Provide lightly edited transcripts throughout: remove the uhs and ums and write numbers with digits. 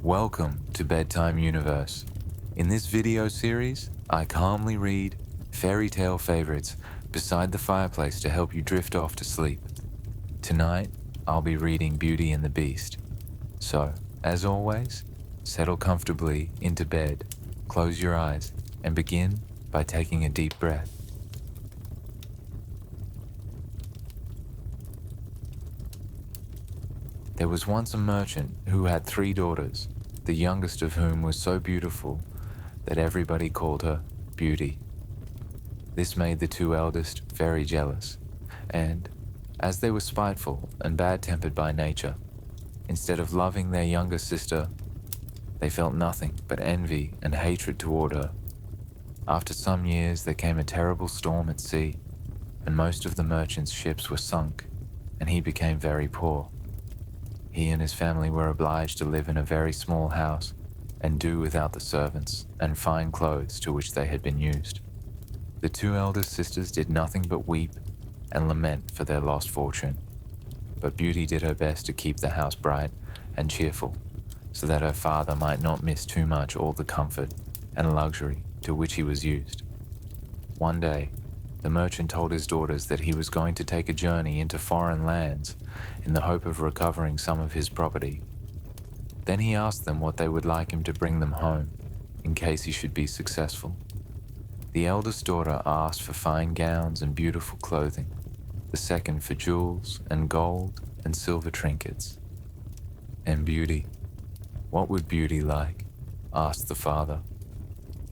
Welcome to Bedtime Universe. In this video series, I calmly read fairy tale favorites beside the fireplace to help you drift off to sleep. Tonight, I'll be reading Beauty and the Beast. So, as always, settle comfortably into bed, close your eyes, and begin by taking a deep breath. There was once a merchant who had 3 daughters, the youngest of whom was so beautiful that everybody called her Beauty. This made the 2 eldest very jealous, and, as they were spiteful and bad-tempered by nature, instead of loving their younger sister, they felt nothing but envy and hatred toward her. After some years, there came a terrible storm at sea, and most of the merchant's ships were sunk, and he became very poor. He and his family were obliged to live in a very small house and do without the servants and fine clothes to which they had been used. The 2 eldest sisters did nothing but weep and lament for their lost fortune, but Beauty did her best to keep the house bright and cheerful so that her father might not miss too much all the comfort and luxury to which he was used. One day, the merchant told his daughters that he was going to take a journey into foreign lands in the hope of recovering some of his property. Then he asked them what they would like him to bring them home, in case he should be successful. The eldest daughter asked for fine gowns and beautiful clothing, the second for jewels and gold and silver trinkets. And Beauty, what would Beauty like? Asked the father.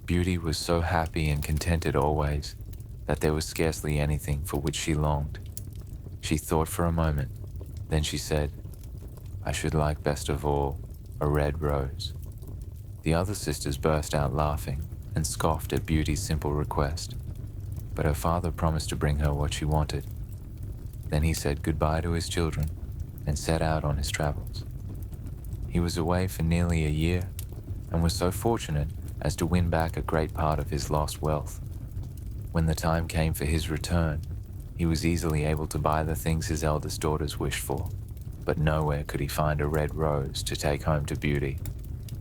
Beauty was so happy and contented always that there was scarcely anything for which she longed. She thought for a moment, then she said, "I should like best of all a red rose." The other sisters burst out laughing and scoffed at Beauty's simple request, but her father promised to bring her what she wanted. Then he said goodbye to his children and set out on his travels. He was away for nearly a year and was so fortunate as to win back a great part of his lost wealth. When the time came for his return, he was easily able to buy the things his eldest daughters wished for, but nowhere could he find a red rose to take home to Beauty,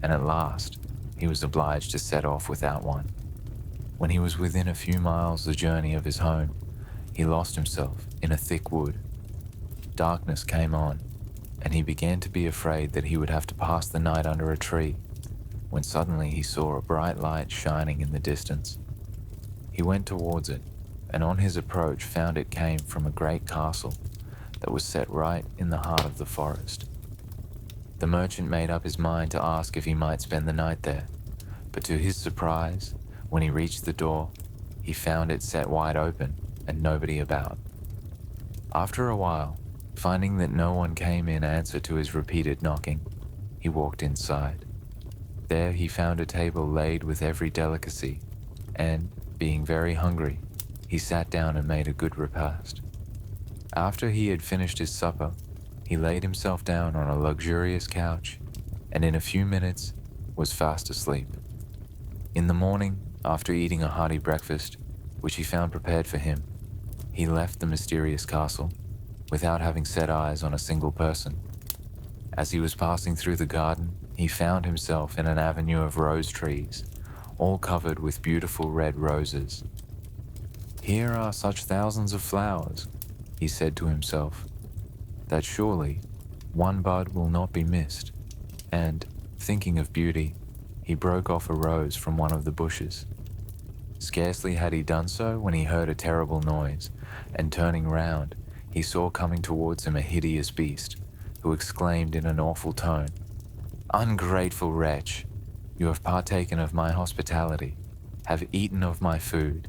and at last he was obliged to set off without one. When he was within a few miles the journey of his home, he lost himself in a thick wood. Darkness came on, and he began to be afraid that he would have to pass the night under a tree, when suddenly he saw a bright light shining in the distance. He went towards it, and on his approach found it came from a great castle that was set right in the heart of the forest. The merchant made up his mind to ask if he might spend the night there, but to his surprise, when he reached the door, he found it set wide open and nobody about. After a while, finding that no one came in answer to his repeated knocking, he walked inside. There he found a table laid with every delicacy, and, being very hungry, he sat down and made a good repast. After he had finished his supper, he laid himself down on a luxurious couch, and in a few minutes was fast asleep. In the morning, after eating a hearty breakfast, which he found prepared for him, he left the mysterious castle, without having set eyes on a single person. As he was passing through the garden, he found himself in an avenue of rose trees, all covered with beautiful red roses. "Here are such thousands of flowers," he said to himself, "that surely one bud will not be missed," and, thinking of Beauty, he broke off a rose from one of the bushes. Scarcely had he done so when he heard a terrible noise, and turning round, he saw coming towards him a hideous beast, who exclaimed in an awful tone, "Ungrateful wretch! You have partaken of my hospitality, have eaten of my food,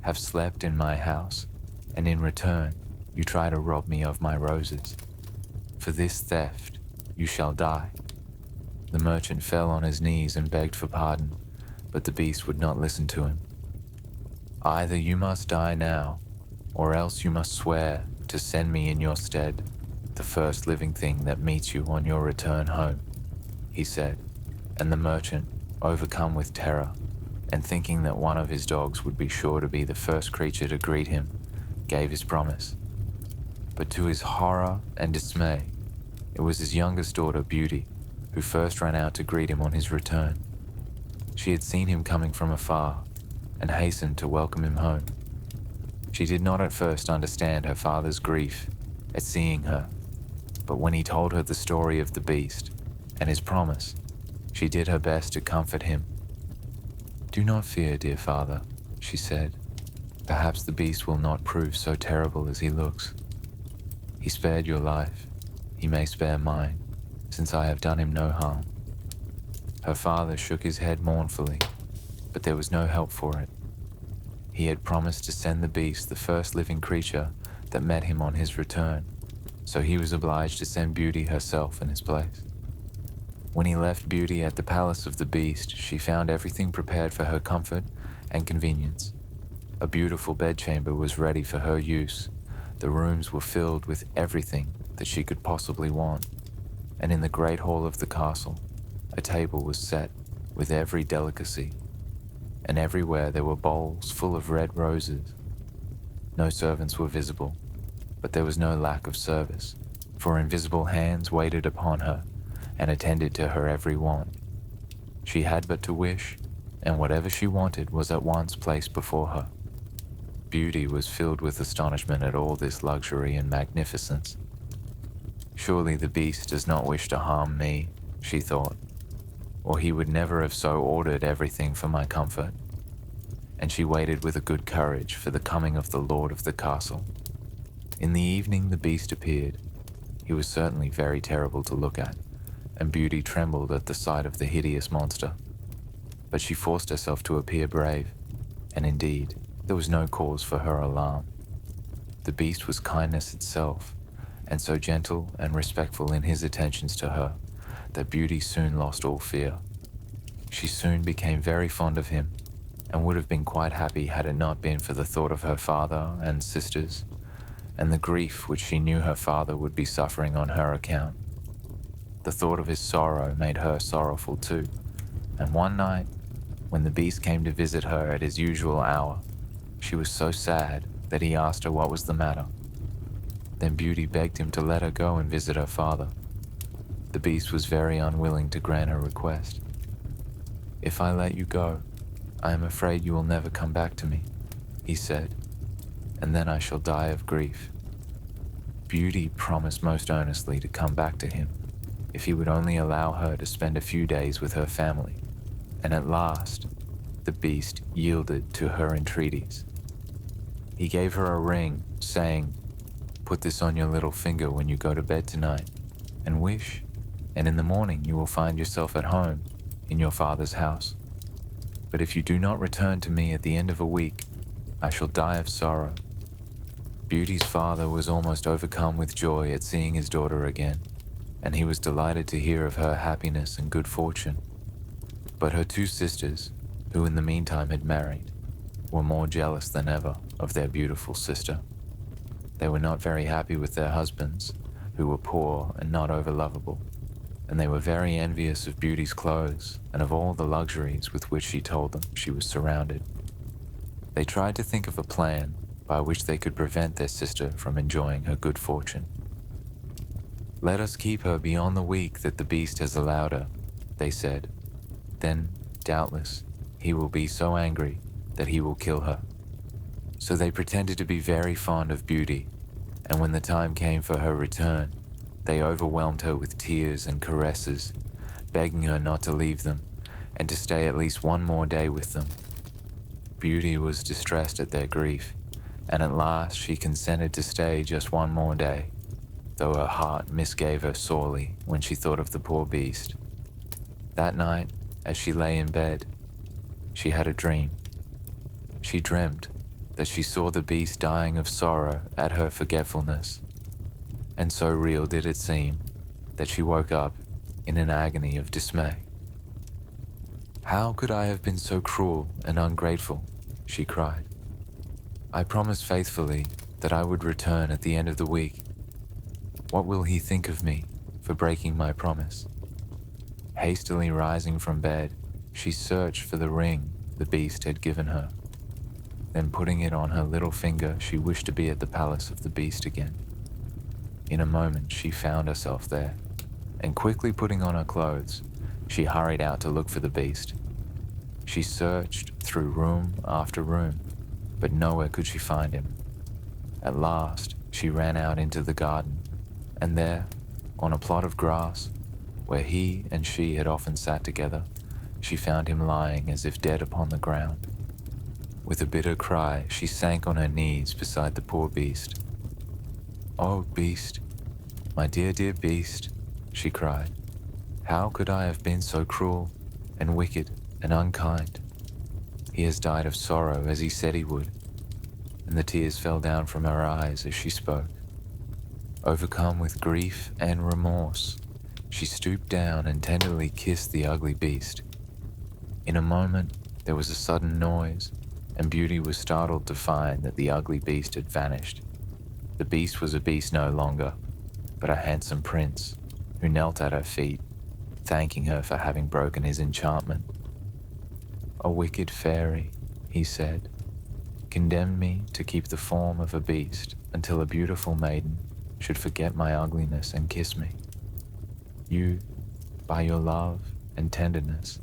have slept in my house, and in return you try to rob me of my roses. For this theft you shall die." The merchant fell on his knees and begged for pardon, but the beast would not listen to him. "Either you must die now, or else you must swear to send me in your stead the first living thing that meets you on your return home," he said, and the merchant, overcome with terror, and thinking that one of his dogs would be sure to be the first creature to greet him, gave his promise. But to his horror and dismay, it was his youngest daughter, Beauty, who first ran out to greet him on his return. She had seen him coming from afar and hastened to welcome him home. She did not at first understand her father's grief at seeing her, but when he told her the story of the beast and his promise, she did her best to comfort him. "Do not fear, dear father," she said. "Perhaps the beast will not prove so terrible as he looks. He spared your life. He may spare mine, since I have done him no harm." Her father shook his head mournfully, but there was no help for it. He had promised to send the beast the first living creature that met him on his return, so he was obliged to send Beauty herself in his place. When he left Beauty at the palace of the beast, she found everything prepared for her comfort and convenience. A beautiful bedchamber was ready for her use. The rooms were filled with everything that she could possibly want, and in the great hall of the castle, a table was set with every delicacy, and everywhere there were bowls full of red roses. No servants were visible, but there was no lack of service, for invisible hands waited upon her and attended to her every want. She had but to wish, and whatever she wanted was at once placed before her. Beauty was filled with astonishment at all this luxury and magnificence. "Surely the beast does not wish to harm me," she thought, "or he would never have so ordered everything for my comfort." And she waited with a good courage for the coming of the lord of the castle. In the evening the beast appeared. He was certainly very terrible to look at, and Beauty trembled at the sight of the hideous monster. But she forced herself to appear brave, and indeed, there was no cause for her alarm. The beast was kindness itself, and so gentle and respectful in his attentions to her that Beauty soon lost all fear. She soon became very fond of him, and would have been quite happy had it not been for the thought of her father and sisters, and the grief which she knew her father would be suffering on her account. The thought of his sorrow made her sorrowful too, and one night, when the beast came to visit her at his usual hour, she was so sad that he asked her what was the matter. Then Beauty begged him to let her go and visit her father. The beast was very unwilling to grant her request. "If I let you go, I am afraid you will never come back to me," he said, "and then I shall die of grief." Beauty promised most earnestly to come back to him if he would only allow her to spend a few days with her family, and at last the beast yielded to her entreaties. He gave her a ring, saying, "Put this on your little finger when you go to bed tonight, and wish, and in the morning you will find yourself at home in your father's house. But if you do not return to me at the end of a week, I shall die of sorrow." Beauty's father was almost overcome with joy at seeing his daughter again, and he was delighted to hear of her happiness and good fortune. But her two sisters, who in the meantime had married, were more jealous than ever of their beautiful sister. They were not very happy with their husbands, who were poor and not over-lovable, and they were very envious of Beauty's clothes and of all the luxuries with which she told them she was surrounded. They tried to think of a plan by which they could prevent their sister from enjoying her good fortune. "Let us keep her beyond the week that the beast has allowed her," they said. "Then, doubtless, he will be so angry that he will kill her." So they pretended to be very fond of Beauty, and when the time came for her return, they overwhelmed her with tears and caresses, begging her not to leave them and to stay at least one more day with them. Beauty was distressed at their grief, and at last she consented to stay just one more day, though her heart misgave her sorely when she thought of the poor beast. That night, as she lay in bed, she had a dream. She dreamt that she saw the beast dying of sorrow at her forgetfulness, and so real did it seem that she woke up in an agony of dismay. "How could I have been so cruel and ungrateful?" she cried. "I promised faithfully that I would return at the end of the week. What will he think of me for breaking my promise?" Hastily rising from bed, she searched for the ring the beast had given her. Then putting it on her little finger, she wished to be at the palace of the beast again. In a moment she found herself there. and quickly putting on her clothes, she hurried out to look for the beast. She searched through room after room, but nowhere could she find him. At last, she ran out into the garden, and there, on a plot of grass, where he and she had often sat together, she found him lying as if dead upon the ground. With a bitter cry, she sank on her knees beside the poor beast. "Oh, beast, my dear, dear beast," she cried. "How could I have been so cruel and wicked and unkind? He has died of sorrow as he said he would," and the tears fell down from her eyes as she spoke. Overcome with grief and remorse, she stooped down and tenderly kissed the ugly beast. In a moment, there was a sudden noise, and Beauty was startled to find that the ugly beast had vanished. The beast was a beast no longer, but a handsome prince who knelt at her feet, thanking her for having broken his enchantment. "A wicked fairy," he said, "condemned me to keep the form of a beast until a beautiful maiden should forget my ugliness and kiss me. You, by your love and tenderness,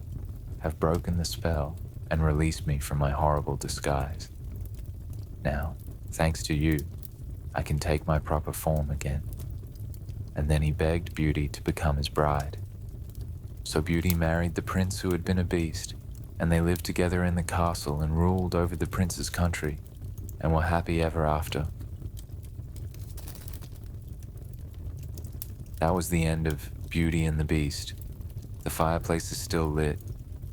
have broken the spell and released me from my horrible disguise. Now, thanks to you, I can take my proper form again." And then he begged Beauty to become his bride. So Beauty married the prince who had been a beast, and they lived together in the castle and ruled over the prince's country, and were happy ever after. That was the end of Beauty and the Beast. The fireplace is still lit,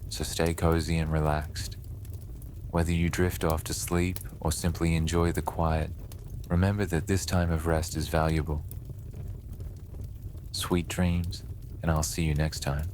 so stay cozy and relaxed. Whether you drift off to sleep or simply enjoy the quiet, remember that this time of rest is valuable. Sweet dreams, and I'll see you next time.